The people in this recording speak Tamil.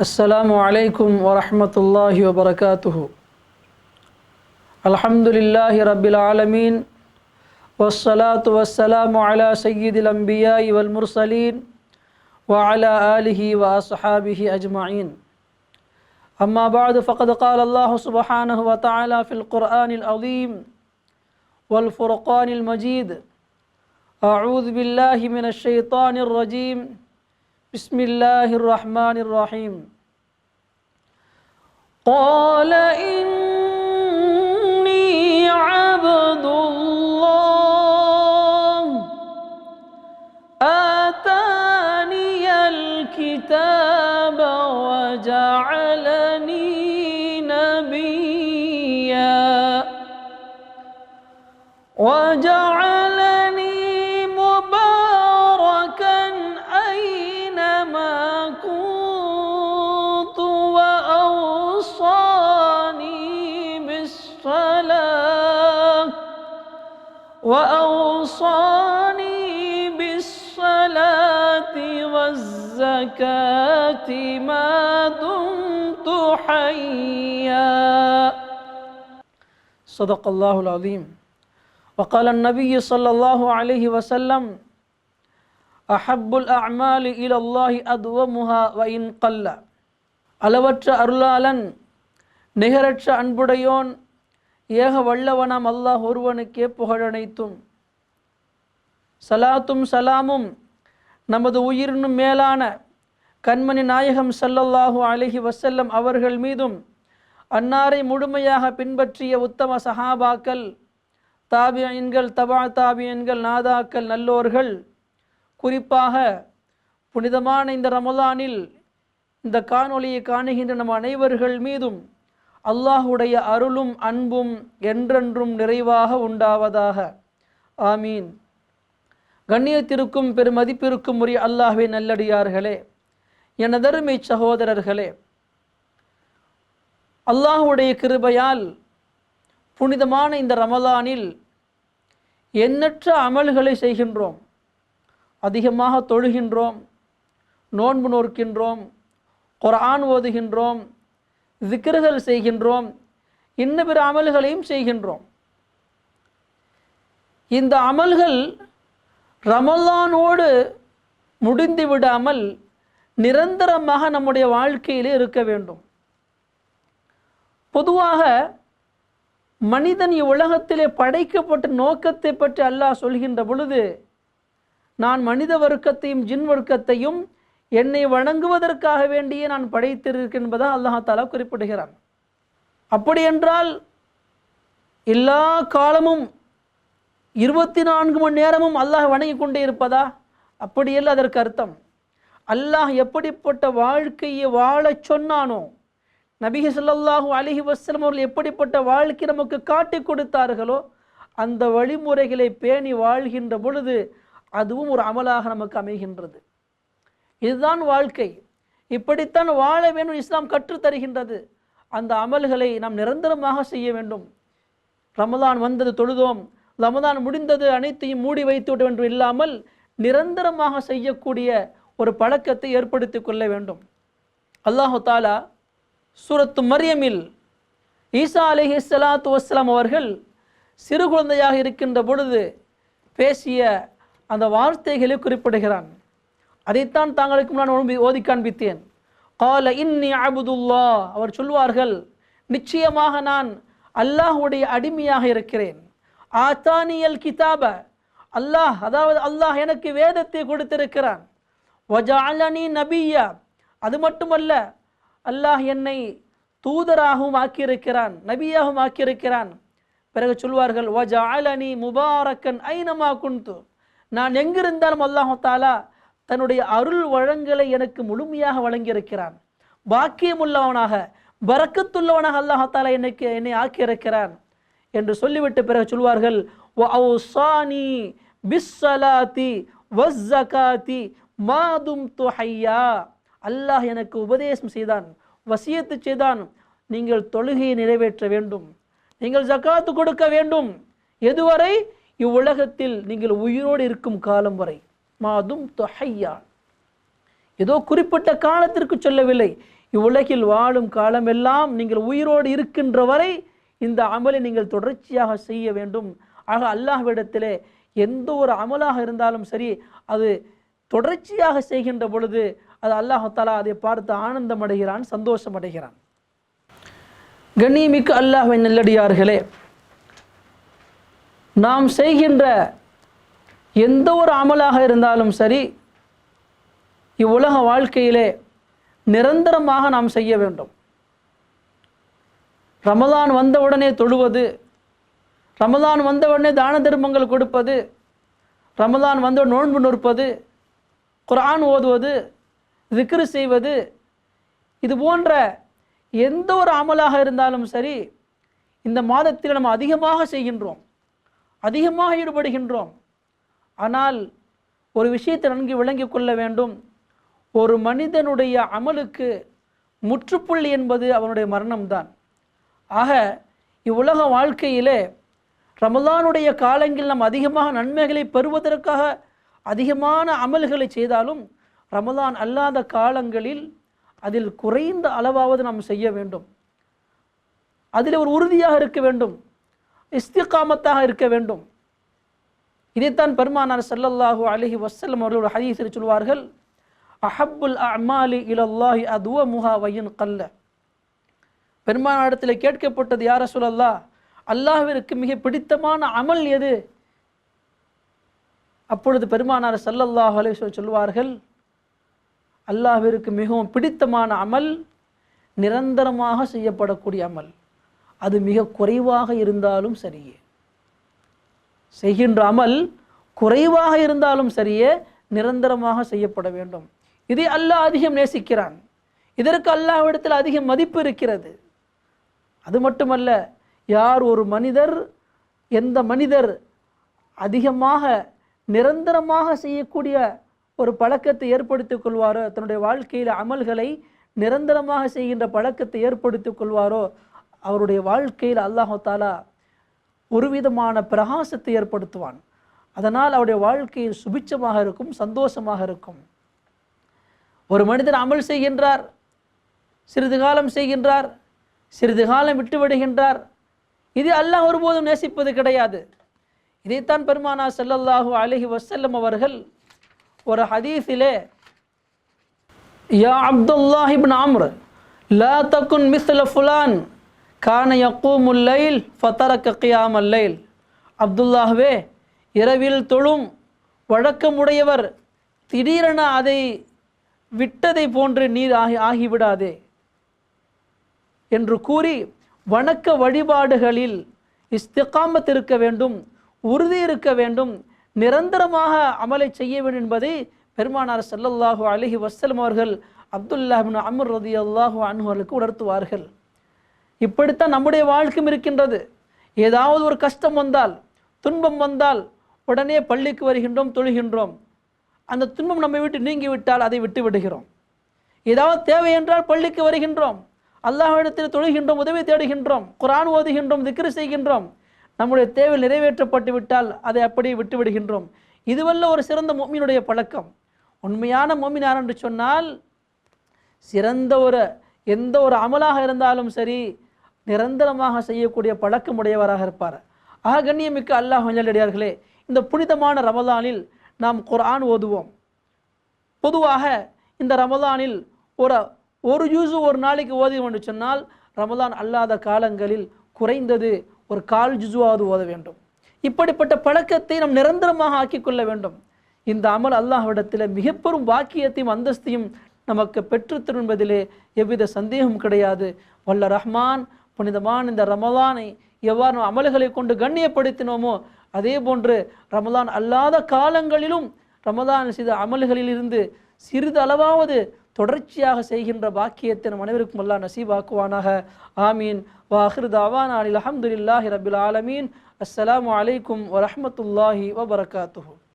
السلام عليكم ورحمة الله وبركاته. الحمد لله رب العالمين والصلاة والسلام على سيد الأنبياء والمرسلين وعلى آله وأصحابه أجمعين. أما بعد فقد قال الله سبحانه وتعالى في القرآن العظيم والفرقان المجيد: أعوذ بالله من الشيطان الرجيم، بسم الله الرحمن الرحيم. قال إني عبد الله آتاني الكتاب وجعلني نبيا وجعلني مباركا أينما كنت وأوصاني بالصلاة والزكاة ما دمت حيا. صدق الله العظيم. وقال النبي صلى الله عليه وسلم: أحب الأعمال إلى الله أدومها وإن قل. அளவற்ற அருளாளன், நிகரற்ற அன்புடையோன், ஏக வல்லவனாம் அல்லாஹ் ஒருவனுக்கே புகழனைத்தும். சலாத்தும் சலாமும் நமது உயிரினும் மேலான கண்மணி நாயகம் ஸல்லல்லாஹு அலைஹி வஸல்லம் அவர்கள் மீதும், அன்னாரை முழுமையாக பின்பற்றிய உத்தம சஹாபாக்கள், தாபியீன்கள், தபா தாபியீன்கள், நாதாக்கள், நல்லோர்கள், குறிப்பாக புனிதமான இந்த ரமலானில் இந்த காணொளியை காணுகின்ற நம் அனைவர்கள் மீதும் அல்லாஹுடைய அருளும் அன்பும் என்றென்றும் நிறைவாக உண்டாவதாக. ஆமீன். கண்ணியத்திற்கும் பெருமதிப்பிற்கும் உரிய அல்லாஹ்வின் நல்லடியார்களே, எனதருமை சகோதரர்களே, அல்லாஹுடைய கிருபையால் புனிதமான இந்த ரமலானில் எண்ணற்ற அமல்களை செய்கின்றோம். அதிகமாக தொழுகின்றோம், நோன்பு நோக்கின்றோம், குர்ஆன் ஓதுகின்றோம், திக்ருகள் செய்கின்றோம், இன்ன பிற அமல்களையும் செய்கின்றோம். இந்த அமல்கள் ரமலானோடு முடிந்து விடாமல் நிரந்தரமாக நம்முடைய வாழ்க்கையிலே இருக்க வேண்டும். பொதுவாக மனிதன் இவ்வுலகத்திலே படைக்கப்பட்ட நோக்கத்தை பற்றி அல்லாஹ் சொல்கின்ற பொழுது, நான் மனித வர்க்கத்தையும் ஜின் வர்க்கத்தையும் என்னை வணங்குவதற்காக வேண்டியே நான் படைத்திருக்கிறேன் என்பதாக அல்லாஹ் தஆலா குறிப்பிடுகிறான். அப்படி என்றால் எல்லா காலமும் 24 மணி நேரமும் அல்லாஹ் வணங்கி கொண்டே இருப்பதா? அப்படியல்ல அதற்கு அர்த்தம். அல்லாஹ் எப்படிப்பட்ட வாழ்க்கையை வாழச் சொன்னானோ, நபி ஸல்லல்லாஹு அலைஹி வஸல்லம் அவர்கள் எப்படிப்பட்ட வாழ்க்கை நமக்கு காட்டி கொடுத்தார்களோ, அந்த வழிமுறைகளை பேணி வாழ்கின்ற பொழுது அதுவும் ஒரு அமலாக நமக்கு அமைகின்றது. இதுதான் வாழ்க்கை, இப்படித்தான் வாழ வேண்டும் இஸ்லாம் கற்றுத்தருகின்றது. அந்த அமல்களை நாம் நிரந்தரமாக செய்ய வேண்டும். ரமலான் வந்தது தொழுதோம், ரமலான் முடிந்தது அனைத்தையும் மூடி வைத்து விட வேண்டும் இல்லாமல் நிரந்தரமாக செய்யக்கூடிய ஒரு பழக்கத்தை ஏற்படுத்தி கொள்ள வேண்டும். அல்லாஹு தாலா சூரத்து மரியமில் ஈசா அலைஹிஸ்ஸலாத்து வஸ்ஸலாம் அவர்கள் சிறு குழந்தையாக இருக்கின்ற பொழுது பேசிய அந்த வார்த்தைகளை குறிப்பிடுகிறான். அதைத்தான் தாங்களுக்கு நான் ஓதி காண்பித்தேன். கால இன்னி அபுதுல்லாஹ், அவர் சொல்வார்கள், நிச்சயமாக நான் அல்லாஹுடைய அடிமையாக இருக்கிறேன். ஆத்தானியல் கிதாப, அல்லாஹ், அதாவது அல்லாஹ் எனக்கு வேதத்தை கொடுத்திருக்கிறான். வஜஅலனி நபியா, அது மட்டுமல்ல, அல்லாஹ் என்னை தூதராகவும் ஆக்கியிருக்கிறான், நபியாகவும் ஆக்கியிருக்கிறான். பிறகு சொல்வார்கள், வஜஅலனி முபாரக்கன் ஐனமா குன்து, நான் எங்கிருந்தாலும் அல்லாஹ் தஆலா தன்னுடைய அருள் வழங்கலை எனக்கு முழுமையாக வழங்கியிருக்கிறான். பாக்கியமுள்ளவனாக, பரக்கத்துள்ளவனாக அல்லாஹ் தஆலா என்னை ஆக்கியிருக்கிறான் என்று சொல்லிவிட்டு பிறகு சொல்வார்கள், வஅவ்ஸானி பிஸ்ஸலாத்தி வஸ்ஸகாத்தி மா தும்து ஹய்யா, அல்லாஹ் எனக்கு உபதேசம் செய்தான், வசியத்து செய்தான், நீங்கள் தொழுகையை நிறைவேற்ற வேண்டும், நீங்கள் ஜகாத்து கொடுக்க வேண்டும். எதுவரை? இவ்வுலகத்தில் நீங்கள் உயிரோடு இருக்கும் காலம் வரை. மாதும் தொஹையா, ஏதோ குறிப்பிட்ட காலத்திற்கு சொல்லவில்லை, இவ்வுலகில் வாழும் காலமெல்லாம் நீங்கள் உயிரோடு இருக்கின்ற வரை இந்த அமலை நீங்கள் தொடர்ச்சியாக செய்ய வேண்டும். ஆக அல்லாஹ்விடத்திலே எந்த ஒரு அமலாக இருந்தாலும் சரி, அது தொடர்ச்சியாக செய்கின்ற பொழுது அது அல்லாஹ் தஆலா அதை பார்த்து ஆனந்தம் அடைகிறான், சந்தோஷம் அடைகிறான். கண்ணியமிக்க அல்லாஹ்வின் நல்லடியார்களே, நாம் செய்கின்ற எந்த ஒரு அமலாக இருந்தாலும் சரி, இவ்வுலக வாழ்க்கையிலே நிரந்தரமாக நாம் செய்ய வேண்டும். ரமலான் வந்தவுடனே தொழுவது, ரமலான் வந்தவுடனே தான தர்மங்கள் கொடுப்பது, ரமலான் வந்த நோன்பு நொறுப்பது, குர்ஆன் ஓதுவது, திக்ரு செய்வது, இது போன்ற எந்த ஒரு அமலாக இருந்தாலும் சரி, இந்த மாதத்தில் நம்ம அதிகமாக செய்கின்றோம், அதிகமாக ஈடுபடுகின்றோம். ஆனால் ஒரு விஷயத்தை நன்கு விளங்கிக் கொள்ள வேண்டும். ஒரு மனிதனுடைய அமலுக்கு முற்றுப்புள்ளி என்பது அவனுடைய மரணம்தான். ஆக இவ்வுலக வாழ்க்கையிலே ரமலானுடைய காலங்களில் நாம் அதிகமாக நன்மைகளை பெறுவதற்காக அதிகமான அமல்களை செய்தாலும், ரமலான் அல்லாத காலங்களில் அதில் குறைந்த அளவாவது நாம் செய்ய வேண்டும். அதில் ஒரு உறுதியாக இருக்க வேண்டும், இஸ்திகாமத்தாக இருக்க வேண்டும். இதைத்தான் பெருமானார் ஸல்லல்லாஹு அலைஹி வஸல்லம் அவர்கள் ஹதீஸில் சொல்வார்கள், அஹப்புல் அமாலி இலல்லாஹி அதுவமுஹா வயின் கல்ல. பெருமானாரிடத்தில் கேட்கப்பட்டது, யா ரசூலல்லாஹ், அல்லாஹ்விற்கு மிக பிடித்தமான அமல் எது? அப்பொழுது பெருமானார் ஸல்லல்லாஹு அலைஹி வஸல்லம் சொல்வார்கள், அல்லாஹ்விற்கு மிகவும் பிடித்தமான அமல் நிரந்தரமாக செய்யப்படக்கூடிய அமல். அது மிக குறைவாக இருந்தாலும் சரியே, செய்கின்ற அமல் குறைவாக இருந்தாலும் சரியே நிரந்தரமாக செய்யப்பட வேண்டும். இதை அல்லாஹ் அதிகம் நேசிக்கிறான். இதற்கு அல்லாஹ்விடத்தில் அதிக மதிப்பு இருக்கிறது. அது மட்டுமல்ல, யார் ஒரு மனிதர், எந்த மனிதர் அதிகமாக நிரந்தரமாக செய்யக்கூடிய ஒரு பழக்கத்தை ஏற்படுத்திக் கொள்வாரோ, தன்னுடைய வாழ்க்கையில் அமல்களை நிரந்தரமாக செய்கின்ற பழக்கத்தை ஏற்படுத்திக் கொள்வாரோ, அவருடைய வாழ்க்கையில் அல்லாஹ் தஆலா ஒரு விதமான பிரகாசத்தை ஏற்படுத்துவான். அதனால் அவருடைய வாழ்க்கையில் சுபிட்சமாக இருக்கும், சந்தோஷமாக இருக்கும். ஒரு மனிதர் அமல் செய்கின்றார், சிறிது காலம் செய்கின்றார், சிறிது காலம் விட்டு விடுகின்றார், இது அல்லாஹ் ஒருபோதும் நேசிப்பது கிடையாது. இதைத்தான் பெருமானார் ஸல்லல்லாஹு அலைஹி வஸல்லம் அவர்கள் ஒரு ஹதீஸிலே, யா அப்துல்லாஹ் இப்னு அம்ர் லா தகுன் மிஸ்ல ஃபுலான் கான யகூமுல் லைல் ஃபதரக கியாமல் லைல். அப்துல்லாஹ்வே, இரவில் தொழும் வழக்கமுடையவர் திடீரென அதை விட்டதை போன்று நீர் ஆகிவிடாதே என்று கூறி, வணக்க வழிபாடுகளில் இஸ்திகாமத் இருக்க வேண்டும், உறுதி இருக்க வேண்டும், நிரந்தரமாக அமலை செய்ய வேண்டும் என்பதை பெருமானார் ஸல்லல்லாஹு அலைஹி வஸல்லம் அவர்கள் அப்துல்லாஹ் இப்னு அம்ர் ரலியல்லாஹு அன்ஹு அவர்களுக்கு உணர்த்துவார்கள். இப்படித்தான் நம்முடைய வாழ்க்கையும் இருக்கின்றது. ஏதாவது ஒரு கஷ்டம் வந்தால், துன்பம் வந்தால் உடனே பள்ளிக்கு வருகின்றோம், தொழுகின்றோம். அந்த துன்பம் நம்மை விட்டு நீங்கிவிட்டால் அதை விட்டு விடுகிறோம். ஏதாவது தேவை என்றால் பள்ளிக்கு வருகின்றோம், அல்லாஹ்விடத்தில் தொழுகின்றோம், உதவி தேடுகின்றோம், குர்ஆன் ஓதுகின்றோம், திக்ர் செய்கின்றோம். நம்முடைய தேவை நிறைவேற்றப்பட்டு விட்டால் அதை அப்படியே விட்டு விடுகின்றோம். இதுவல்ல ஒரு சிறந்த முஃமினுடைய பழக்கம். உண்மையான முஃமின் யார் என்று சொன்னால், சிறந்த எந்த ஒரு அமலாக இருந்தாலும் சரி நிரந்தரமாக செய்யக்கூடிய பழக்கமுடையவராக இருப்பார். ஆக கண்ணியமிக்க அல்லாஹ் நல்லடியார்களே, இந்த புனிதமான ரமலானில் நாம் குர்ஆன் ஓதுவோம். பொதுவாக இந்த ரமலானில் ஒரு ஜுஸு ஒரு நாளைக்கு ஓதுவோம் என்று சொன்னால், ரமலான் அல்லாத காலங்களில் குறைந்தது ஒரு 1/4 ஜுஸுவாவது ஓத வேண்டும். இப்படிப்பட்ட பழக்கத்தை நாம் நிரந்தரமாக ஆக்கிக்கொள்ள வேண்டும். இந்த அமல் அல்லாஹ்விடத்தில் மிக பெரும் பாக்கியத்தையும் அந்தஸ்தையும் நமக்கு பெற்றுத்தரும் என்பதிலே எவ்வித சந்தேகமும் கிடையாது. வல்ல ரஹ்மான் புனிதமான இந்த ரமலானை எவ்வாறு நாம் அமல்களை கொண்டு கண்ணியப்படுத்தினோமோ, அதே போன்று ரமலான் அல்லாத காலங்களிலும் ரமலான் செய்த அமல்களிலிருந்து சிறிது அளவாவது தொடர்ச்சியாக செய்கின்ற பாக்கியத்தை நம் அனைவருக்கும் அல்லாஹ் நசீபாக்குவானாக. ஆமீன். வாஹிர் தாவானா அல்ஹம்துலில்லாஹி ரப்பில் ஆலமீன். அஸ்ஸலாமு அலைக்கும் வரஹ்மத்துல்லாஹி வபரகாத்துஹு.